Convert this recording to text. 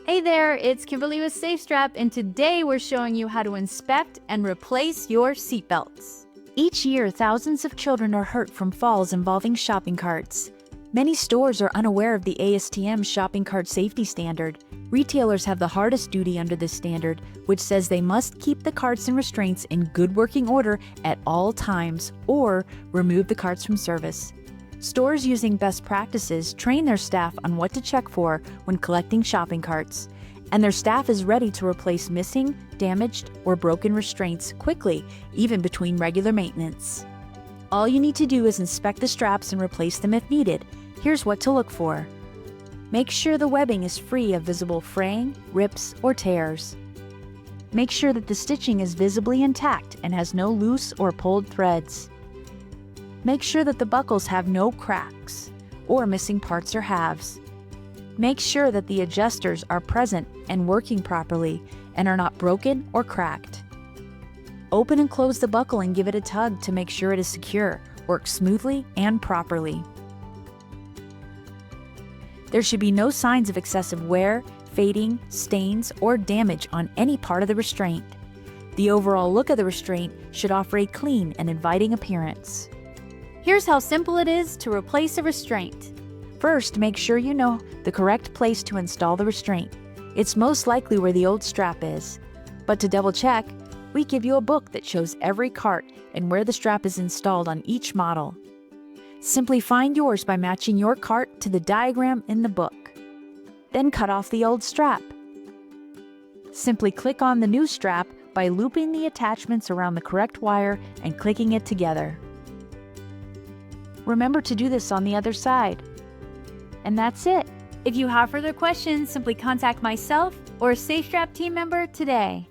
Hey there, it's Kimberly with SafeStrap, and today we're showing you how to inspect and replace your seatbelts. Each year, thousands of children are hurt from falls involving shopping carts. Many stores are unaware of the ASTM shopping cart safety standard. Retailers have the hardest duty under this standard, which says they must keep the carts and restraints in good working order at all times or remove the carts from service. Stores using best practices train their staff on what to check for when collecting shopping carts, and their staff is ready to replace missing, damaged, or broken restraints quickly, even between regular maintenance. All you need to do is inspect the straps and replace them if needed. Here's what to look for. Make sure the webbing is free of visible fraying, rips, or tears. Make sure that the stitching is visibly intact and has no loose or pulled threads. Make sure that the buckles have no cracks or missing parts or halves. Make sure that the adjusters are present and working properly and are not broken or cracked. Open and close the buckle and give it a tug to make sure it is secure, works smoothly and properly. There should be no signs of excessive wear, fading, stains, or damage on any part of the restraint. The overall look of the restraint should offer a clean and inviting appearance. Here's how simple it is to replace a restraint. First, make sure you know the correct place to install the restraint. It's most likely where the old strap is. But to double check, we give you a book that shows every cart and where the strap is installed on each model. Simply find yours by matching your cart to the diagram in the book. Then cut off the old strap. Simply click on the new strap by looping the attachments around the correct wire and clicking it together. Remember to do this on the other side. And that's it. If you have further questions, simply contact myself or a SafeStrap team member today.